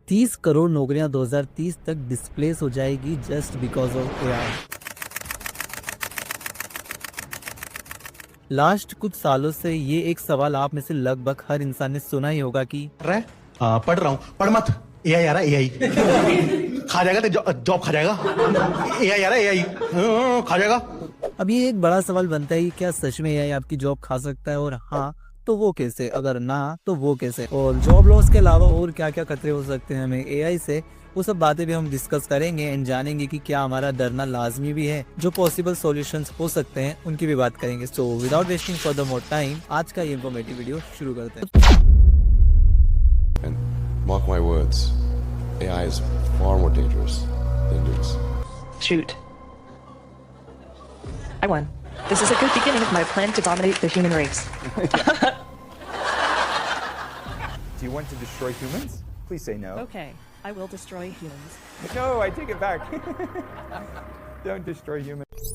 30 करोड़ नौकरियां 2030 तक डिस्प्लेस हो जाएगी just because of AI. Last कुछ सालों से ये एक सवाल आप में से लगभग हर इंसान ने सुना ही होगा कि पढ़ रहा हूँ, पढ़ मत। एआई आ रहा है, एआई खा जाएगा, जॉब खा जाएगा। एआई आ रहा है, एआई खा जाएगा। अब ये एक बड़ा सवाल बनता है कि क्या सच में एआई आपकी जॉब खा सकता है, और हाँ तो वो कैसे, अगर ना तो वो कैसे, और जॉब लॉस के अलावा और क्या क्या खतरे हो सकते हैं हमें एआई से, वो सब बातें भी हम डिस्कस करेंगे एंड जानेंगे कि क्या हमारा डरना लाजमी भी है, जो पॉसिबल सॉल्यूशंस हो सकते हैं उनकी भी बात करेंगे। So without wasting further more time आज का ये इन्फॉर्मेटिव वीडियो शुरू करते हैं। And mark my words, AI is far more dangerous than nukes. Shoot. I won. This is a good beginning of my plan to dominate the human race. Do you want to destroy humans? Please say no. Okay, I will destroy humans. No, I take it back. Don't destroy humans.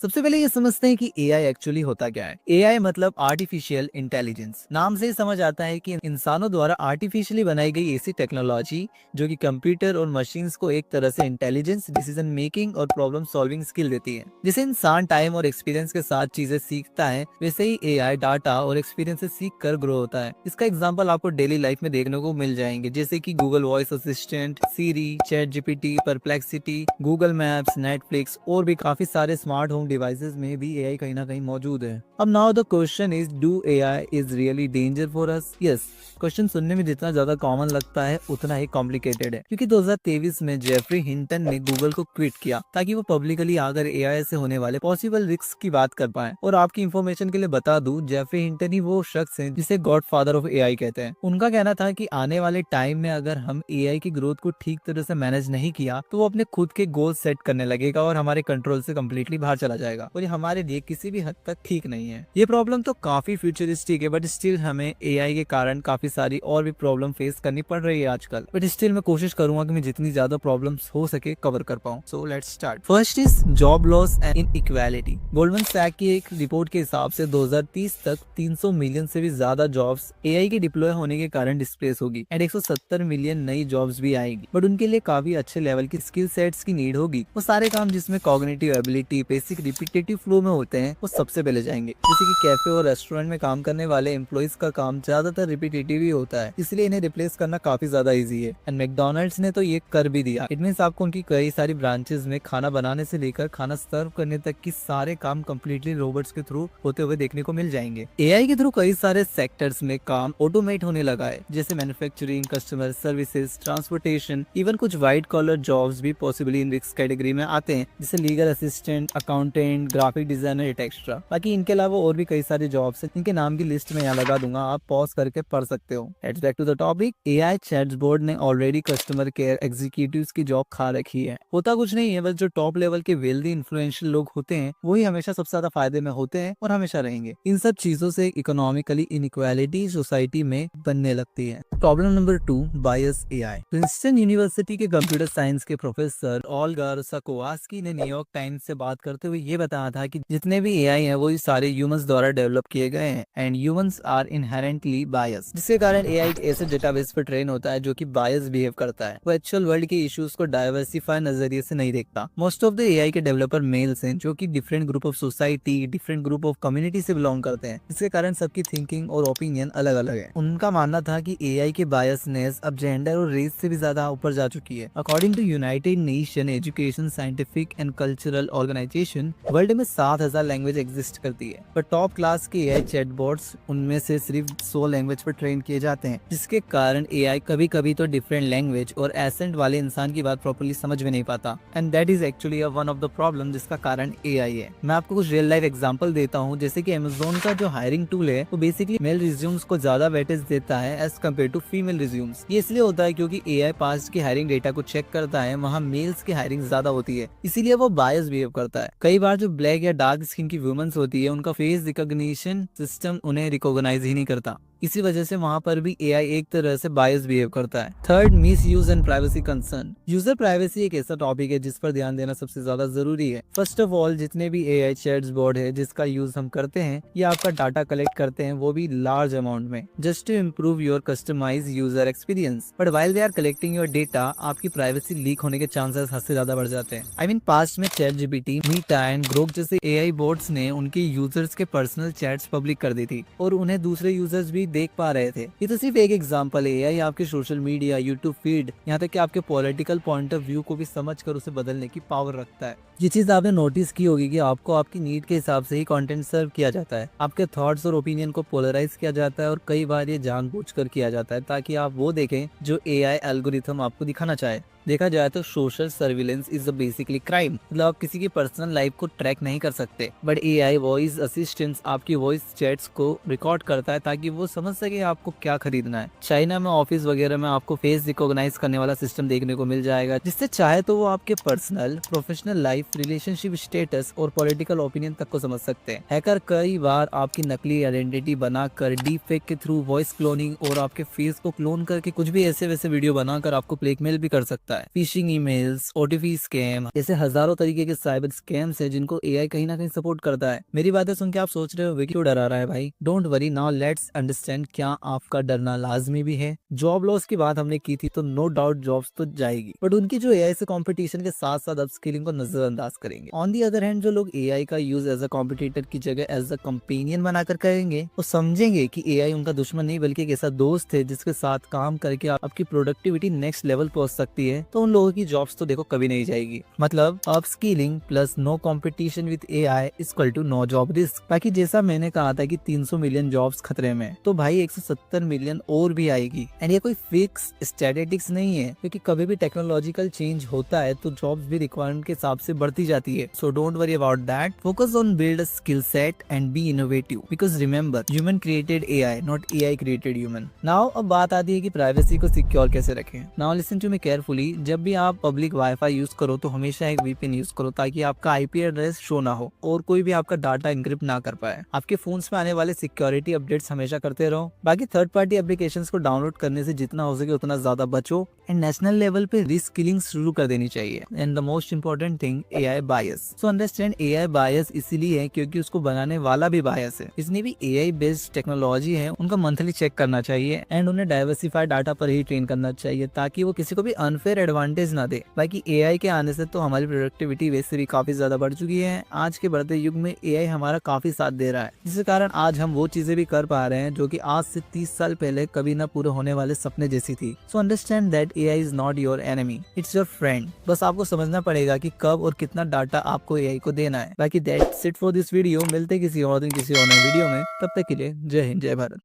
सबसे पहले ये समझते हैं कि AI actually होता क्या है। AI मतलब आर्टिफिशियल इंटेलिजेंस। नाम से ही समझ आता है कि इंसानों द्वारा आर्टिफिशियली बनाई गई ऐसी टेक्नोलॉजी जो कि कंप्यूटर और मशीन्स को एक तरह से इंटेलिजेंस, डिसीजन मेकिंग और प्रॉब्लम सॉल्विंग स्किल देती है। जैसे इंसान टाइम और एक्सपीरियंस के साथ चीजें सीखता है, वैसे ही एआई डाटा और एक्सपीरियंस से सीख कर ग्रो होता है। इसका एग्जाम्पल आपको डेली लाइफ में देखने को मिल जाएंगे, जैसे कि Google voice assistant, Siri, chat GPT, Perplexity, Google Maps, Netflix और भी काफी सारे स्मार्ट होम डिवाइसेस में भी एआई कहीं ना कहीं मौजूद है। अब now the question is, do AI is really danger for us? Yes. Question सुनने में जितना ज्यादा कॉमन लगता है उतना ही कॉम्प्लिकेटेड है, क्योंकि 2023 में जेफरी हिंटन ने गूगल को क्विट किया ताकि वो पब्लिकली आकर एआई से होने वाले पॉसिबल रिस्क की बात कर पाए। और आपकी इंफॉर्मेशन के लिए बता दूं, जेफरी हिंटन ही वो शख्स हैं जिसे गॉडफादर ऑफ एआई कहते हैं। उनका कहना था कि आने वाले टाइम में अगर हम एआई की ग्रोथ को ठीक तरह से मैनेज नहीं किया तो वो अपने खुद के गोल सेट करने लगेगा और हमारे कंट्रोल से कम्प्लीटली बाहर चला जाएगा, और ये हमारे लिए किसी भी हद तक ठीक नहीं है। ये प्रॉब्लम तो काफी फ्यूचरिस्टिक है, बट स्टिल हमें एआई के कारण काफी सारी और भी प्रॉब्लम फेस करनी पड़ रही है आजकल। बट स्टिल मैं कोशिश करूंगा कि मैं जितनी ज्यादा प्रॉब्लम्स हो सके कवर कर पाऊं। So let's start. First is job loss and inequality. Goldman Sachs की एक रिपोर्ट के हिसाब से 2030 तक 300 मिलियन से भी ज्यादा जॉब्स एआई के डिप्लॉय होने के कारण डिस्प्लेस होगी एंड 170 मिलियन नई जॉब्स भी आएगी। बट उनके लिए काफी अच्छे लेवल की स्किल सेट्स की नीड होगी। वो सारे काम जिसमें cognitive ability, basic repetitive flow में होते हैं, वो सबसे पहले जाएंगे। जैसे कि कैफे और रेस्टोरेंट में काम करने वाले एम्प्लॉइज का काम ज्यादातर रिपीटेटिव ही होता है, इसलिए इन्हें रिप्लेस करना काफी ज्यादा इजी है। एंड मैकडॉनल्ड्स ने तो ये कर भी दिया। इट मींस आपको उनकी कई सारी ब्रांचेस में खाना बनाने से लेकर खाना सर्व करने तक की सारे काम कम्प्लीटली रोबोट्स के थ्रू होते हुए देखने को मिल जाएंगे। एआई के थ्रू कई सारे सेक्टर्स में काम ऑटोमेट होने लगा है, जैसे manufacturing, customer services, transportation, even कुछ व्हाइट कॉलर जॉब्स भी पॉसिबली इन रिस्क कैटेगरी में आते हैं, जैसे legal assistant, accountant, graphic designer, extra. बाकी इनके अलावा और भी कई सारे जॉब्स हैं, इनके नाम की लिस्ट में यहाँ लगा दूंगा, आप पॉज करके पढ़ सकते हो। Let's back to the topic. AI chatbot ने ऑलरेडी कस्टमर केयर एग्जीक्यूटिव्स की जॉब खा रखी है। होता कुछ नहीं है, बस जो टॉप लेवल के वेल्दी इन्फ्लुएंशियल लोग होते हैं वही हमेशा सबसे ज्यादा फायदे में होते हैं और हमेशा रहेंगे। इन सब चीजों से इकोनॉमिकली इनइक्वालिटी सोसाइटी में बनने लगती है। प्रॉब्लम नंबर 2, बायस एआई। प्रिंसटन यूनिवर्सिटी के कंप्यूटर साइंस के प्रोफेसर ऑल्गा साकोवास्की ने न्यूयॉर्क टाइम्स से बात करते हुए ये बताया था कि जितने भी एआई हैं वो सारे ह्यूमंस द्वारा डेवलप किए गए हैं एंड ह्यूमंस आर इनहेरेंटली बायस, जिसके कारण एआई एक ऐसे डेटाबेस पर ट्रेन होता है जो कि बायस बिहेव करता है। वो एक्चुअल वर्ल्ड के इश्यूज को डाइवर्सिफाई नजरिए से नहीं देखता। मोस्ट ऑफ द एआई के डेवलपर मेल्स हैं जो कि different group of society, different group of community से बिलोंग करते हैं, जिसके कारण सबकी थिंकिंग और ओपिनियन अलग अलग है। उनका मानना था कि एआई की बायसनेस अब जेंडर और रेस से भी ज्यादा ऊपर जा चुकी है। According to United Nation Education, Scientific and Cultural Organisation, world में 7000 लैंग्वेज एग्जिस्ट करती है, पर टॉप क्लास के एआई चैटबॉट्स उनमें से सिर्फ 100 लैंग्वेज पर ट्रेन किए जाते हैं, जिसके कारण एआई कभी कभी तो डिफरेंट लैंग्वेज और एसेंट वाले इंसान की बात प्रॉपर्ली समझ में नहीं पाता। And that is actually one of the problem जिसका कारण एआई है। मैं आपको कुछ रियल लाइफ एग्जांपल देता हूँ, जैसे कि अमेज़न का जो हायरिंग टूल है वो बेसिकली मेल रिज्यूम्स को ज्यादा वेटेज देता है as compare to female resumes. ये इसलिए होता है क्योंकि एआई पास्ट की हायरिंग डेटा को चेक करता है, वहाँ मेल्स की हायरिंग ज्यादा होती है, इसीलिए वो बायस बिहेव करता है। कई बार जो ब्लैक या डार्क स्किन की वुमेन्स होती है उनका फेस रिकॉग्निशन सिस्टम उन्हें रिकॉग्नाइज ही नहीं करता, इसी वजह से वहाँ पर भी एआई एक तरह से बायस बिहेव करता है। Third, miss use and privacy concern. User privacy एक ऐसा टॉपिक है जिस पर ध्यान देना सबसे ज्यादा जरूरी है। फर्स्ट ऑफ ऑल, जितने भी एआई चैट्स बोर्ड है जिसका यूज हम करते हैं या आपका डाटा कलेक्ट करते हैं, वो भी लार्ज अमाउंट में, just to improve your customise user experience. But while they are collecting your data, आपकी प्राइवेसी लीक होने के चांसेस हद से ज्यादा बढ़ जाते हैं। आई मीन पास्ट में ChatGPT, मीटा एंड ग्रोक जैसे एआई बोर्ड्स ने उनके यूजर्स के पर्सनल चैट्स पब्लिक कर दी थी और उन्हें दूसरे यूजर्स भी देख पा रहे थे। ये तो सिर्फ एक एग्जांपल है। एआई आपके सोशल मीडिया, यूट्यूब फीड, यहाँ तक कि आपके पॉलिटिकल पॉइंट ऑफ व्यू को भी समझकर उसे बदलने की पावर रखता है। ये चीज आपने नोटिस की होगी कि आपको आपकी नीड के हिसाब से ही कंटेंट सर्व किया जाता है। आपके थॉट्स और ओपिनियन को पोलराइज किया जाता है और कई बार ये जानबूझकर किया जाता है ताकि आप वो देखें जो एआई एल्गोरिथम आपको दिखाना चाहे। देखा जाए तो social surveillance is basically crime. मतलब आप किसी की पर्सनल लाइफ को ट्रैक नहीं कर सकते, बट एआई वॉइस असिस्टेंट आपकी वॉइस चैट्स को रिकॉर्ड करता है ताकि वो समझ सके आपको क्या खरीदना है। चाइना में ऑफिस वगैरह में आपको फेस रिकॉग्नाइज करने वाला सिस्टम देखने को मिल जाएगा, जिससे चाहे तो वो आपके personal, professional life, relationship status और पॉलिटिकल ओपिनियन तक को समझ सकते हैं। हैकर कई बार आपकी नकली आइडेंटिटी बनाकर डीप फेक के थ्रू वॉइस क्लोनिंग और आपके फेस को क्लोन करके कुछ भी ऐसे वैसे वीडियो बनाकर आपको ब्लैकमेल भी कर सकता है। फिशिंग ईमेल्स, ओटीपी स्कैम, ऐसे हजारों तरीके के साइबर स्कैम्स हैं जिनको एआई कहीं ना कहीं सपोर्ट करता है। मेरी बातें सुन के आप सोच रहे हो क्यों डरा रहा है भाई? Don't worry, now let's understand क्या आपका डरना लाजमी भी है। जॉब लॉस की बात हमने की थी तो नो डाउट जॉब्स तो जाएगी, बट उनकी जो एआई से कंपटीशन के साथ साथ अपस्किलिंग को नजरअंदाज करेंगे। ऑन दी अदर हैंड, जो लोग एआई का यूज एज अ कॉम्पिटिटर की जगह एज अ कंपेनियन बनाकर करेंगे, वो समझेंगे कि एआई उनका दुश्मन नहीं बल्कि एक ऐसा दोस्त है जिसके साथ काम करके आपकी प्रोडक्टिविटी नेक्स्ट लेवल पहुंच सकती है। तो उन लोगों की जॉब्स तो देखो कभी नहीं जाएगी। मतलब upskilling plus no competition with AI equal to no job risk. बाकी जैसा मैंने कहा था कि 300 मिलियन जॉब्स खतरे में, तो भाई 170 मिलियन और भी आएगी। एंड ये कोई फिक्स स्टैटिस्टिक्स नहीं है, क्योंकि कभी भी टेक्नोलॉजिकल चेंज होता है तो जॉब्स भी रिक्वायरमेंट के हिसाब से बढ़ती जाती है। So don't worry about that, focus on build a skill set and B innovative, because remember human created AI, not AI created human. Now अब बात आती है कि प्राइवेसी को सिक्योर कैसे रखें। Now listen to me carefully, जब भी आप पब्लिक वाईफाई यूज करो तो हमेशा एक VPN यूज करो ताकि आपका आईपी एड्रेस शो ना हो और कोई भी आपका डाटा एनक्रिप्ट ना कर पाए। आपके फोन्स में आने वाले सिक्योरिटी अपडेट्स हमेशा करते रहो। बाकी थर्ड पार्टी एप्लीकेशंस को डाउनलोड करने से जितना हो सके उतना ज्यादा बचो। एंड नेशनल लेवल पे रीस्किलिंग शुरू कर देनी चाहिए। And the most important thing, AI bias. So understand AI bias इसीलिए है क्योंकि उसको बनाने वाला भी बायस है। जितनी भी एआई बेस्ड टेक्नोलॉजी है उनका मंथली चेक करना चाहिए एंड उन्हें डाइवर्सिफाइड डाटा पर ही ट्रेन करना चाहिए ताकि वो किसी को भी अनफेयर एडवांटेज ना दे। बाकी एआई के आने से तो हमारी प्रोडक्टिविटी वैसे भी काफी ज्यादा बढ़ चुकी है। आज के बढ़ते युग में एआई हमारा काफी साथ दे रहा है, जिसके कारण आज हम वो चीजें भी कर पा रहे हैं जो कि आज से 30 साल पहले कभी ना पूरे होने वाले सपने जैसी थी। So understand that AI is not your enemy, it's your friend. बस आपको समझना पड़ेगा कि कब और कितना डाटा आपको एआई को देना है। बाकी that's it for this video. मिलते किसी और दिन किसी और नए वीडियो में, तब तक के लिए जय हिंद, जय भारत।